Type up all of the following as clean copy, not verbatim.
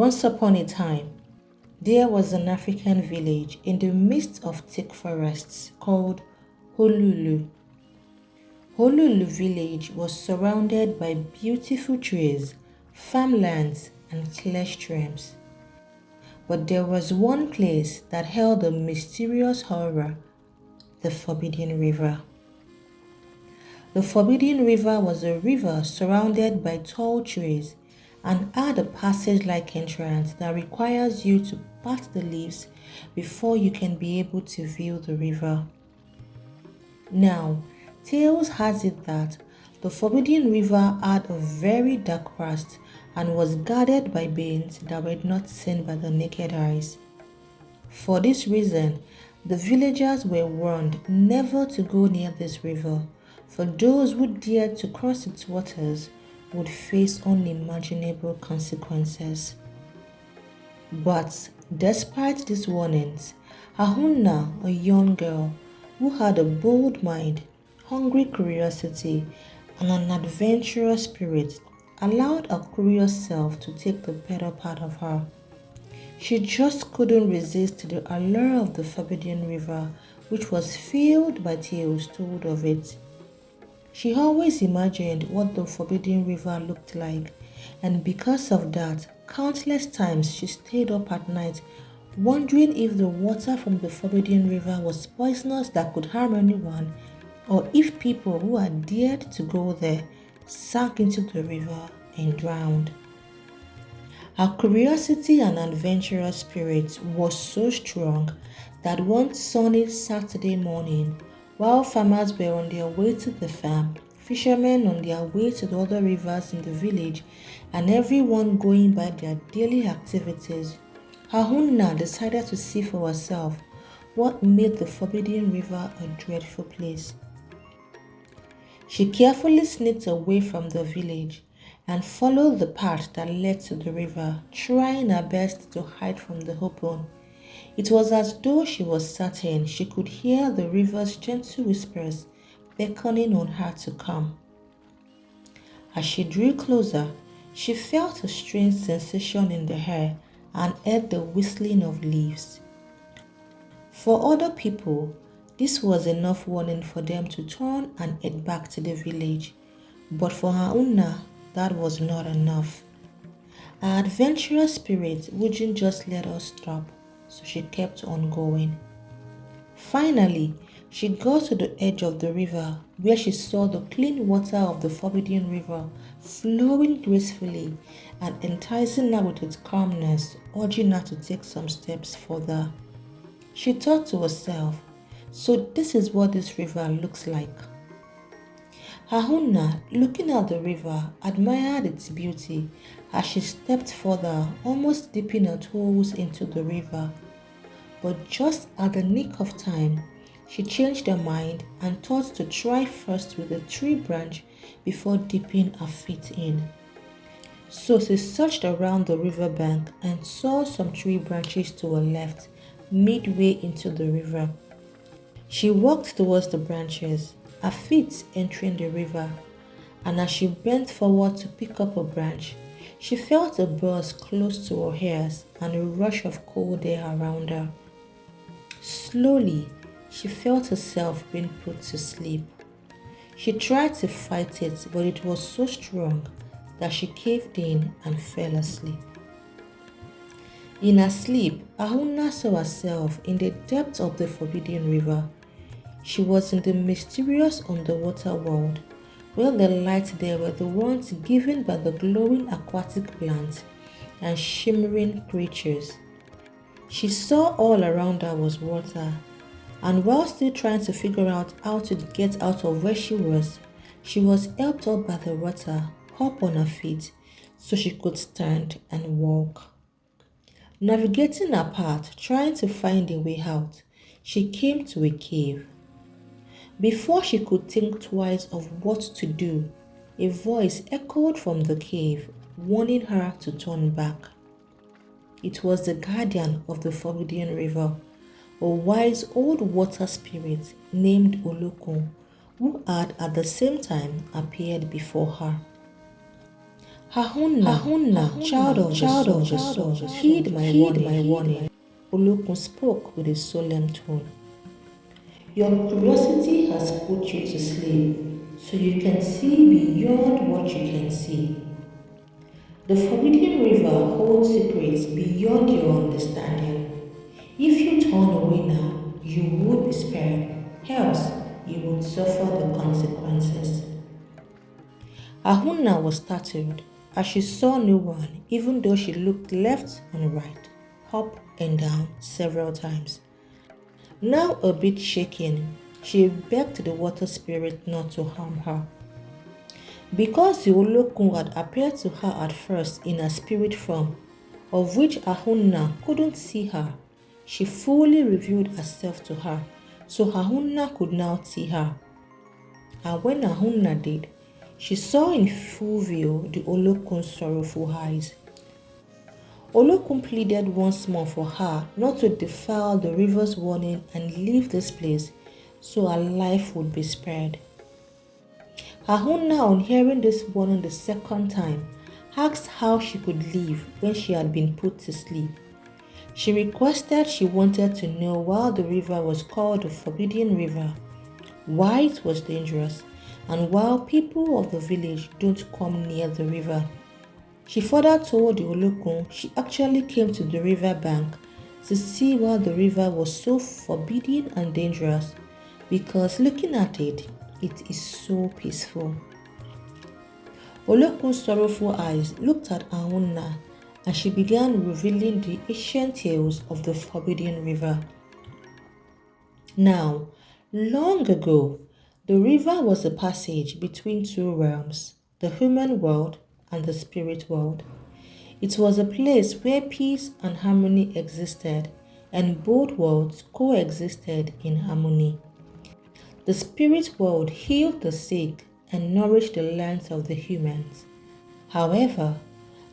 Once upon a time, there was an African village in the midst of thick forests called Honolulu. Honolulu village was surrounded by beautiful trees, farmlands, and clear streams. But there was one place that held a mysterious horror: the Forbidden River. The Forbidden River was a river surrounded by tall trees and had a passage-like entrance that requires you to part the leaves before you can be able to view the river. Now, tales has it that the Forbidden River had a very dark past and was guarded by beings that were not seen by the naked eyes. For this reason, the villagers were warned never to go near this river, for those who dared to cross its waters would face unimaginable consequences. But despite these warnings, Ahunna, a young girl who had a bold mind, hungry curiosity, and an adventurous spirit, allowed her curious self to take the better part of her. She just couldn't resist the allure of the Forbidden River, which was filled by tales told of it. She always imagined what the Forbidden River looked like, and because of that, countless times she stayed up at night wondering if the water from the Forbidden River was poisonous that could harm anyone, or if people who had dared to go there sank into the river and drowned. Her curiosity and adventurous spirit was so strong that one sunny Saturday morning, while farmers were on their way to the farm, fishermen on their way to the other rivers in the village, and everyone going by their daily activities, Ahunna decided to see for herself what made the Forbidden River a dreadful place. She carefully sneaked away from the village and followed the path that led to the river, trying her best to hide from the open. It was as though she was certain she could hear the river's gentle whispers beckoning on her to come. As she drew closer, she felt a strange sensation in the air and heard the whistling of leaves. For other people, this was enough warning for them to turn and head back to the village, but for Ahunna, that was not enough. Her adventurous spirit wouldn't just let her stop, so she kept on going. Finally, she got to the edge of the river where she saw the clean water of the Forbidden River flowing gracefully and enticing her with its calmness, urging her to take some steps further. She thought to herself, so this is what this river looks like. Ahunna, looking at the river, admired its beauty as she stepped further, almost dipping her toes into the river. But just at the nick of time, she changed her mind and thought to try first with a tree branch before dipping her feet in. So she searched around the riverbank and saw some tree branches to her left, midway into the river. She walked towards the branches, her feet entering the river, and as she bent forward to pick up a branch, she felt a buzz close to her ears and a rush of cold air around her. Slowly, she felt herself being put to sleep. She tried to fight it, but it was so strong that she caved in and fell asleep. In her sleep, Ahunna saw herself in the depths of the Forbidden River. She was in the mysterious underwater world, where the lights there were the ones given by the glowing aquatic plants and shimmering creatures. She saw all around her was water, and while still trying to figure out how to get out of where she was helped up by the water, up on her feet, so she could stand and walk. Navigating her path, trying to find a way out, she came to a cave. Before she could think twice of what to do, a voice echoed from the cave, warning her to turn back. It was the guardian of the Forbidden River, a wise old water spirit named Olokun, who had at the same time appeared before her. Ahunna, child of the sun, heed my warning. Olokun spoke with a solemn tone. Your curiosity has put you to sleep, so you can see beyond what you can see. The Forbidden River holds secrets beyond your understanding. If you turn away now, you would be spared, else you would suffer the consequences. Ahunna was startled as she saw no one, even though she looked left and right, up and down several times. Now a bit shaken, she begged the water spirit not to harm her. Because the Olokun had appeared to her at first in a spirit form, of which Ahunna couldn't see her, she fully revealed herself to her, so Ahunna could now see her. And when Ahunna did, she saw in full view the Olokun's sorrowful eyes. Olokun pleaded once more for her not to defile the river's warning and leave this place, so her life would be spared. Ahunna, on hearing this warning the second time, asked how she could leave when she had been put to sleep. She requested she wanted to know why the river was called the Forbidden River, why it was dangerous, and why people of the village don't come near the river. She further told the Olokun she actually came to the river bank to see why the river was so forbidding and dangerous, because looking at it, it is so peaceful. Olokun's sorrowful eyes looked at Ahunna and she began revealing the ancient tales of the Forbidden River. Now, long ago, the river was a passage between two realms, the human world and the spirit world. It was a place where peace and harmony existed, and both worlds coexisted in harmony. The spirit world healed the sick and nourished the lands of the humans. However,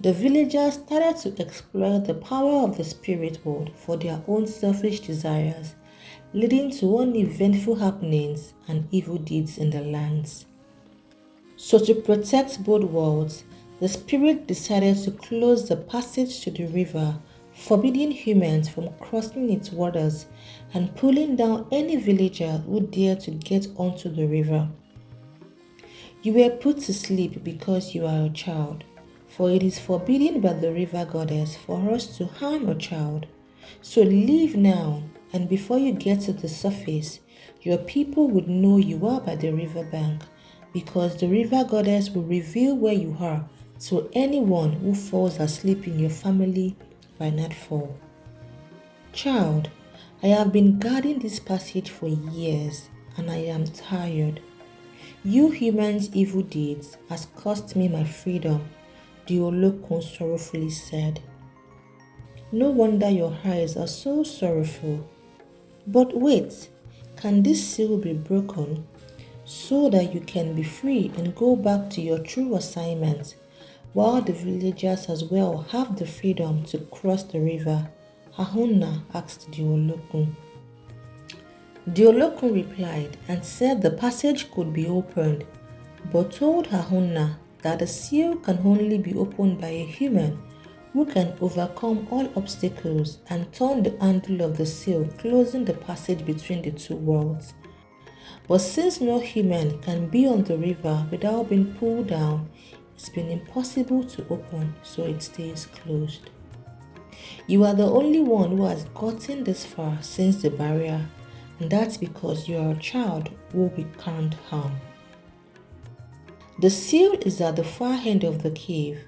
the villagers started to exploit the power of the spirit world for their own selfish desires, leading to uneventful happenings and evil deeds in the lands. So to protect both worlds, the spirit decided to close the passage to the river, forbidding humans from crossing its waters and pulling down any villager who dared to get onto the river. You were put to sleep because you are a child, for it is forbidden by the river goddess for us to harm a child. So leave now, and before you get to the surface, your people would know you are by the river bank, because the river goddess will reveal where you are to anyone who falls asleep in your family by nightfall. Child, I have been guarding this passage for years, and I am tired. You humans' evil deeds has cost me my freedom, the Olokun sorrowfully said. No wonder your eyes are so sorrowful. But wait, can this seal be broken so that you can be free and go back to your true assignment, while the villagers as well have the freedom to cross the river? Ahunna asked the Olokun. The Olokun replied and said the passage could be opened, but told Ahunna that the seal can only be opened by a human who can overcome all obstacles and turn the handle of the seal, closing the passage between the two worlds. But since no human can be on the river without being pulled down, it's been impossible to open, so it stays closed. You are the only one who has gotten this far since the barrier, and that's because you are a child who we can't harm. The seal is at the far end of the cave,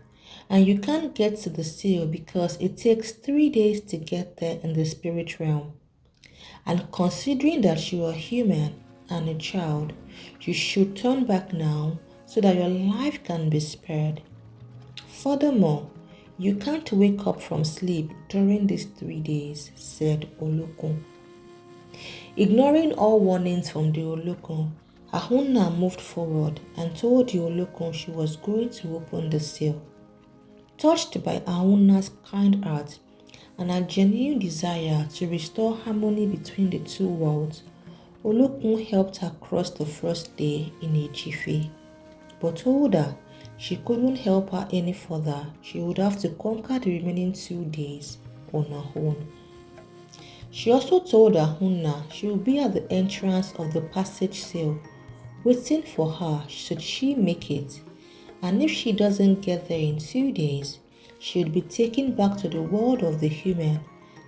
and you can't get to the seal because it takes 3 days to get there in the spirit realm. And considering that you are human and a child, you should turn back now so that your life can be spared. Furthermore, you can't wake up from sleep during these 3 days, said Olokun. Ignoring all warnings from the Olokun, Ahunna moved forward and told the Olokun she was going to open the seal. Touched by Ahunna's kind heart and her genuine desire to restore harmony between the two worlds, Olokun helped her cross the first day in a jiffy, but told her she couldn't help her any further. She would have to conquer the remaining 2 days on her own. She also told Ahunna she would be at the entrance of the passage seal, waiting for her should she make it, and if she doesn't get there in 2 days, she would be taken back to the world of the human,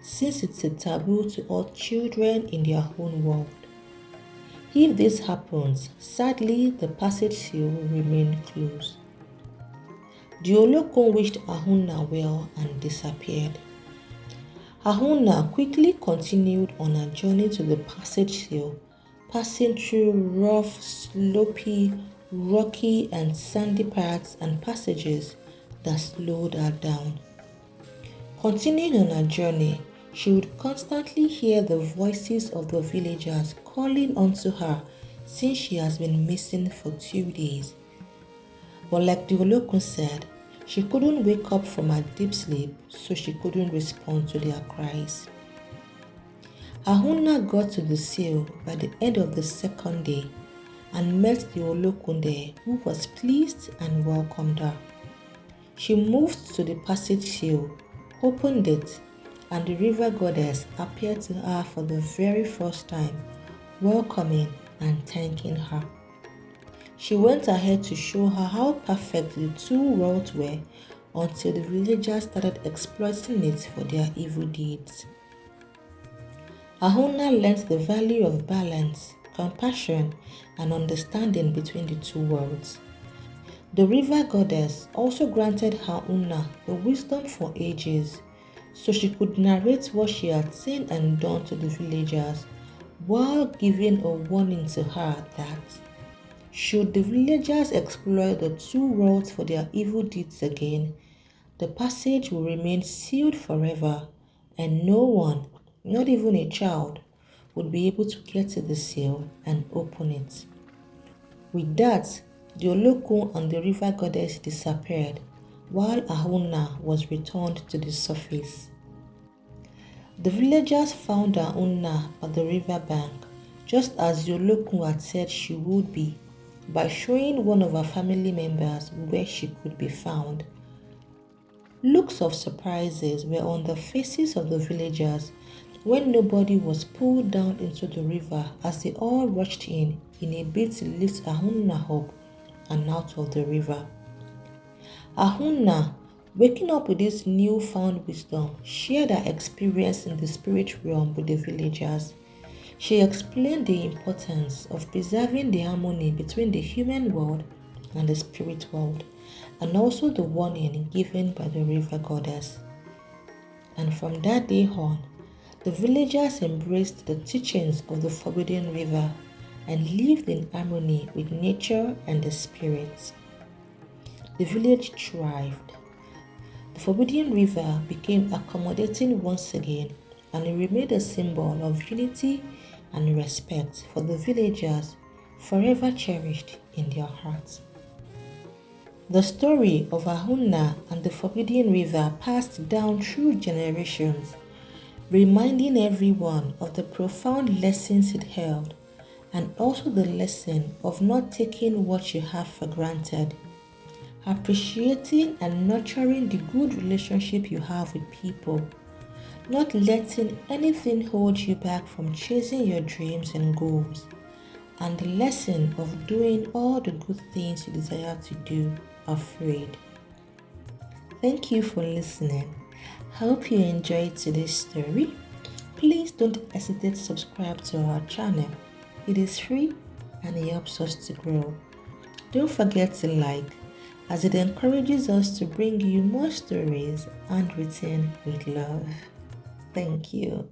since it's a taboo to all children in their own world. If this happens, sadly the passage seal will remain closed. The Olokun wished Ahunna well and disappeared. Ahunna quickly continued on her journey to the passage seal, passing through rough, slopy, rocky and sandy paths and passages that slowed her down. Continuing on her journey, she would constantly hear the voices of the villagers calling unto her since she has been missing for 2 days. But like the Olokun said, she couldn't wake up from her deep sleep, so she couldn't respond to their cries. Ahunna got to the seal by the end of the 2nd day and met the Olokun there, who was pleased and welcomed her. She moved to the passage seal, opened it, and the river goddess appeared to her for the very first time, welcoming and thanking her. She went ahead to show her how perfect the 2 worlds were until the villagers started exploiting it for their evil deeds. Ahunna learnt the value of balance, compassion, and understanding between the 2 worlds. The river goddess also granted Ahunna the wisdom for ages, so she could narrate what she had seen and done to the villagers, while giving a warning to her that should the villagers exploit the 2 worlds for their evil deeds again, the passage will remain sealed forever, and no one, not even a child, would be able to get to the seal and open it. With that, the Olokun and the river goddess disappeared, while Ahunna was returned to the surface. The villagers found Ahunna at the river bank, just as the Olokun had said she would be, by showing one of her family members where she could be found. Looks of surprises were on the faces of the villagers when nobody was pulled down into the river, as they all rushed in a bid to lift Ahunna up and out of the river. Ahunna, waking up with this newfound wisdom, shared her experience in the spirit realm with the villagers. She explained the importance of preserving the harmony between the human world and the spirit world, and also the warning given by the river goddess. And from that day on, the villagers embraced the teachings of the Forbidden River and lived in harmony with nature and the spirits. The village thrived. The Forbidden River became accommodating once again, and it remained a symbol of unity and respect for the villagers, forever cherished in their hearts. The story of Ahunna and the Forbidden River passed down through generations, reminding everyone of the profound lessons it held, and also the lesson of not taking what you have for granted, appreciating and nurturing the good relationship you have with people, not letting anything hold you back from chasing your dreams and goals, and the lesson of doing all the good things you desire to do afraid. Thank you for listening. Hope you enjoyed today's story. Please don't hesitate to subscribe to our channel. It is free and it helps us to grow. Don't forget to like, as it encourages us to bring you more stories handwritten with love. Thank you.